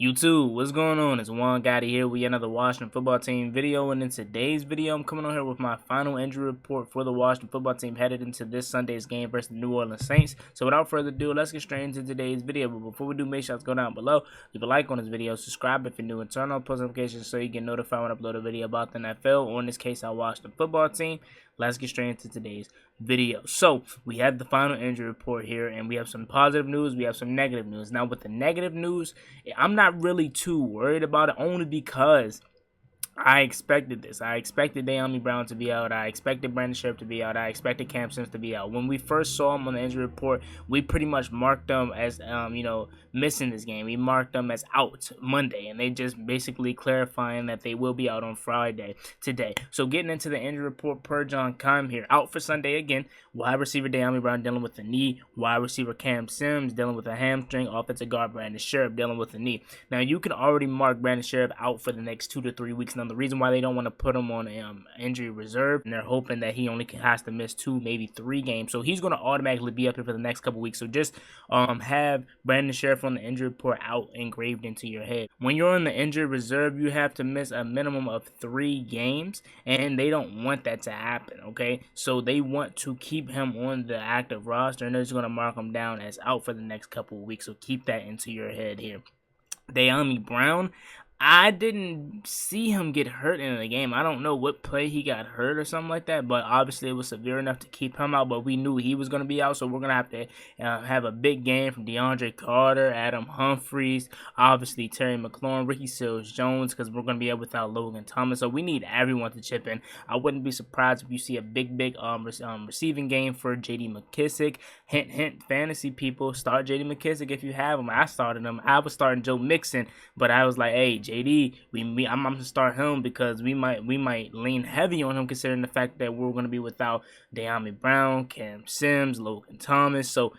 YouTube, what's going on? It's Juan Gotti here with another Washington football team video, and in today's video, I'm coming on here with my final injury report for the Washington football team headed into this Sunday's game versus the New Orleans Saints. So without further ado, let's get straight into today's video. But before we do, make sure to go down below, leave a like on this video, subscribe if you're new, and turn on post notifications so you get notified when I upload a video about the NFL, or in this case, our Washington football team. Let's get straight into today's video. So we have the final injury report here, and we have some positive news, we have some negative news. Now with the negative news, I'm not really too worried about it, only because I expected this. I expected Dyami Brown to be out. I expected Brandon Scherff to be out. I expected Cam Sims to be out. When we first saw him on the injury report, we pretty much marked them as, missing this game. We marked them as out Monday, and they just basically clarifying that they will be out on Friday today. So getting into the injury report per John Keim here, out for Sunday again. Wide receiver Dyami Brown dealing with the knee. Wide receiver Cam Sims dealing with a hamstring. Offensive guard Brandon Scherff dealing with the knee. Now you can already mark Brandon Scherff out for the next 2 to 3 weeks. Now the reason why they don't want to put him on injury reserve, and they're hoping that he only has to miss 2, maybe 3 games. So he's going to automatically be up here for the next couple weeks. So just have Brandon Scherff on the injury report out engraved into your head. When you're on the injury reserve, you have to miss a minimum of 3 games, and they don't want that to happen, okay? So they want to keep him on the active roster, and they're just going to mark him down as out for the next couple of weeks. So keep that into your head here. Dyami Brown, I didn't see him get hurt in the game. I don't know what play he got hurt or something like that, but obviously it was severe enough to keep him out, but we knew he was going to be out, so we're going to have to have a big game from DeAndre Carter, Adam Humphries, obviously Terry McLaurin, Ricky Seals-Jones, because we're going to be out without Logan Thomas, so we need everyone to chip in. I wouldn't be surprised if you see a big receiving game for J.D. McKissick. Hint, hint, fantasy people, start J.D. McKissick if you have him. I started him. I was starting Joe Mixon, but I was like, hey, JD, I'm gonna start him because we might lean heavy on him considering the fact that we're gonna be without Dyami Brown, Cam Sims, Logan Thomas. So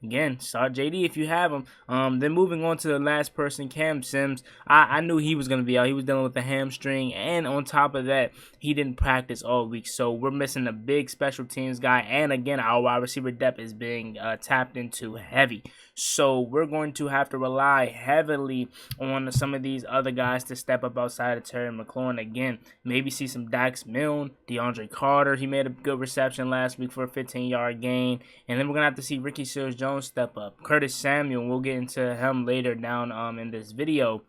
again, start JD if you have him. Then moving on to the last person, Cam Sims. I knew he was going to be out. He was dealing with a hamstring, and on top of that, he didn't practice all week. So we're missing a big special teams guy, and again, our wide receiver depth is being tapped into heavy. So we're going to have to rely heavily on some of these other guys to step up outside of Terry McLaurin. Again, maybe see some Dax Milne, DeAndre Carter. He made a good reception last week for a 15-yard gain. And then we're going to have to see Ricky Seals-Jones step up. Curtis Samuel, we'll get into him later down in this video.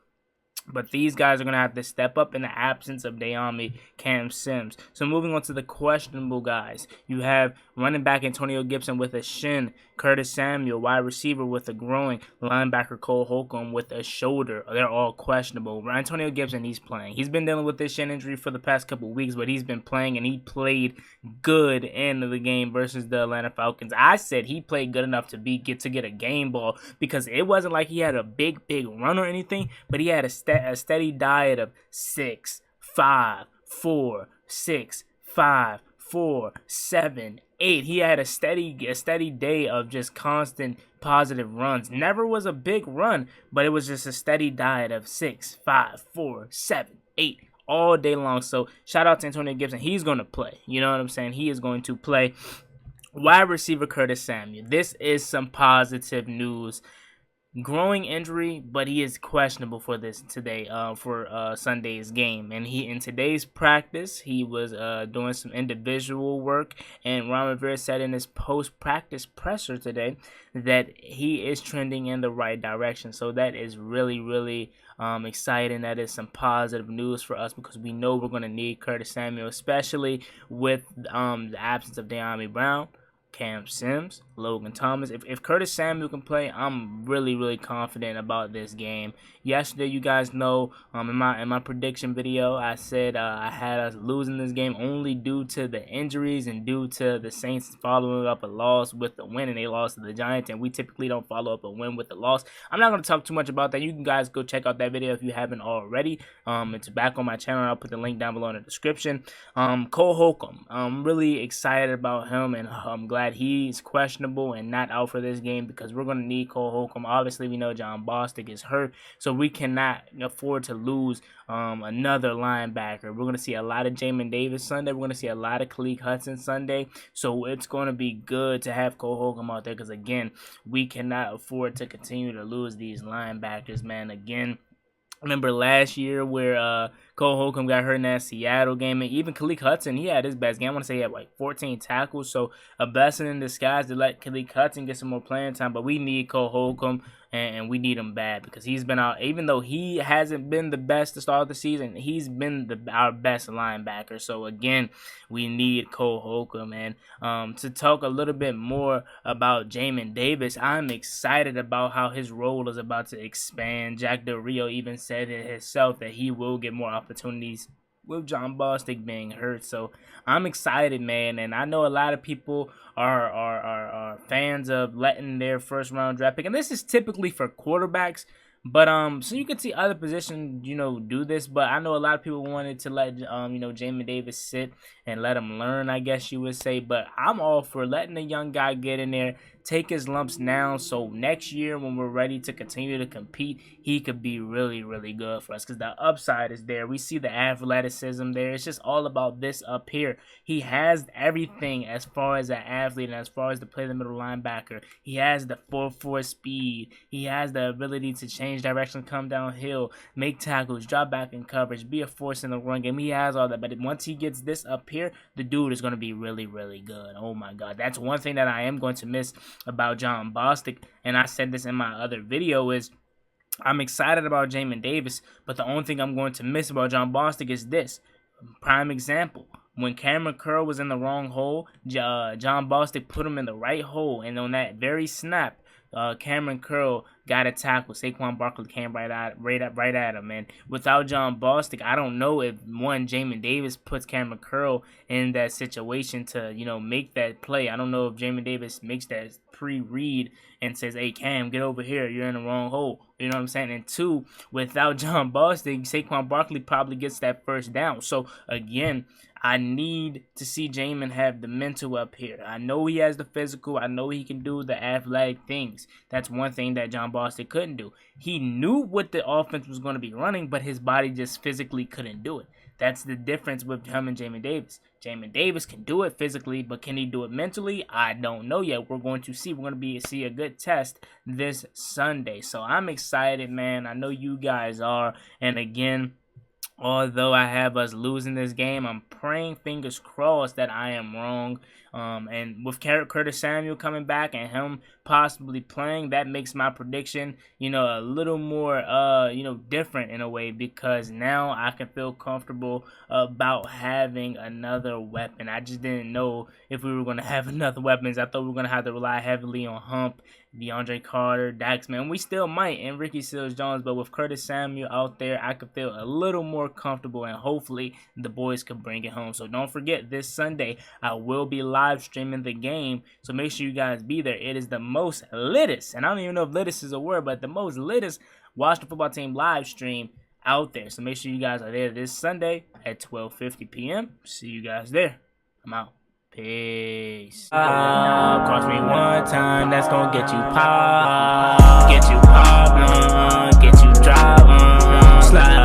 But these guys are going to have to step up in the absence of Dyami, Cam Sims. So moving on to the questionable guys. You have running back Antonio Gibson with a shin, Curtis Samuel, wide receiver with a groin, linebacker Cole Holcomb with a shoulder. They're all questionable. Antonio Gibson, he's playing. He's been dealing with this shin injury for the past couple of weeks, but he's been playing, and he played good in the game versus the Atlanta Falcons. I said he played good enough to get a game ball because it wasn't like he had a big run or anything, but he had a steady diet of 6, 5, 4, 6, 5, 4, 7, 8. He had a steady day of just constant positive runs. Never was a big run, but it was just a steady diet of 6, 5, 4, 7, 8 all day long. So shout out to Antonio Gibson. He's going to play. You know what I'm saying? He is going to play. Wide receiver Curtis Samuel. This is some positive news. Growing injury, but he is questionable for this today, for Sunday's game. And in today's practice, he was doing some individual work. And Ron Rivera said in his post-practice presser today that he is trending in the right direction. So that is really exciting. That is some positive news for us because we know we're going to need Curtis Samuel, especially with the absence of Dyami Brown, Cam Sims, Logan Thomas. If Curtis Samuel can play, I'm really confident about this game. Yesterday, you guys know, in my prediction video, I said I had us losing this game only due to the injuries and due to the Saints following up a loss with the win, and they lost to the Giants, and we typically don't follow up a win with a loss. I'm not going to talk too much about that. You can guys go check out that video if you haven't already. It's back on my channel. I'll put the link down below in the description. Cole Holcomb, I'm really excited about him, and I'm glad he's questionable and not out for this game because we're going to need Cole Holcomb. Obviously, we know John Bostic is hurt, so we cannot afford to lose another linebacker. We're going to see a lot of Jamin Davis Sunday. We're going to see a lot of Khaleke Hudson Sunday, so it's going to be good to have Cole Holcomb out there because, again, we cannot afford to continue to lose these linebackers, man. Again, Remember last year where Cole Holcomb got hurt in that Seattle game, and even Khaleke Hudson, he had his best game. I want to say he had like 14 tackles, so a blessing in disguise to let Khaleke Hudson get some more playing time. But we need Cole Holcomb, and we need him bad because he's been out. Even though he hasn't been the best to start the season, he's been our best linebacker. So again, we need Cole Holcomb. And to talk a little bit more about Jamin Davis, I'm excited about how his role is about to expand. Jack Del Rio even said it himself that he will get more opportunities with Jon Bostic being hurt. So I'm excited, man, and I know a lot of people are fans of letting their first round draft pick, and this is typically for quarterbacks, but so you can see other positions do this, but I know a lot of people wanted to let Jamin Davis sit and let him learn, I guess you would say. But I'm all for letting the young guy get in there, take his lumps now, so next year when we're ready to continue to compete, he could be really, really good for us because the upside is there. We see the athleticism there. It's just all about this up here. He has everything as far as an athlete and as far as to play the middle linebacker. He has the 4.4 speed. He has the ability to change direction, come downhill, make tackles, drop back in coverage, be a force in the run game. He has all that, but once he gets this up here, the dude is going to be really, really good. Oh my God, that's one thing that I am going to miss about Jon Bostic, and I said this in my other video, is I'm excited about Jamin Davis, but the only thing I'm going to miss about Jon Bostic is this. Prime example, when Cameron Curl was in the wrong hole, Jon Bostic put him in the right hole, and on that very snap, Cameron Curl got a tackle. Saquon Barkley came right at him. And without Jon Bostic, I don't know if Jamin Davis puts Cameron Curl in that situation to make that play. I don't know if Jamin Davis makes that pre-read and says, "Hey Cam, get over here. You're in the wrong hole." You know what I'm saying? And two, without Jon Bostic, Saquon Barkley probably gets that first down. So again, I need to see Jamin have the mental up here. I know he has the physical. I know he can do the athletic things. That's one thing that Jon Bostic couldn't do. He knew what the offense was going to be running, but his body just physically couldn't do it. That's the difference with him and Jamin Davis. Jamin Davis can do it physically, but can he do it mentally? I don't know yet. We're going to see. We're going to see a good test this Sunday. So I'm excited, man. I know you guys are. And again, although I have us losing this game, I'm praying, fingers crossed, that I am wrong. And with Curtis Samuel coming back and him possibly playing, that makes my prediction, a little more, different in a way, because now I can feel comfortable about having another weapon. I just didn't know if we were going to have enough weapons. I thought we were going to have to rely heavily on Hump, DeAndre Carter, Dax, man. We still might, and Ricky Seals-Jones, but with Curtis Samuel out there, I could feel a little more comfortable, and hopefully the boys can bring it home. So don't forget, this Sunday, I will be live streaming the game, so make sure you guys be there. It is the most littest, and I don't even know if littest is a word, but the most littest Washington football team live stream out there. So make sure you guys are there this Sunday at 12:50 p.m. See you guys there. I'm out. Peace. Cost me one time, that's gonna get you pop, get you drop, slide.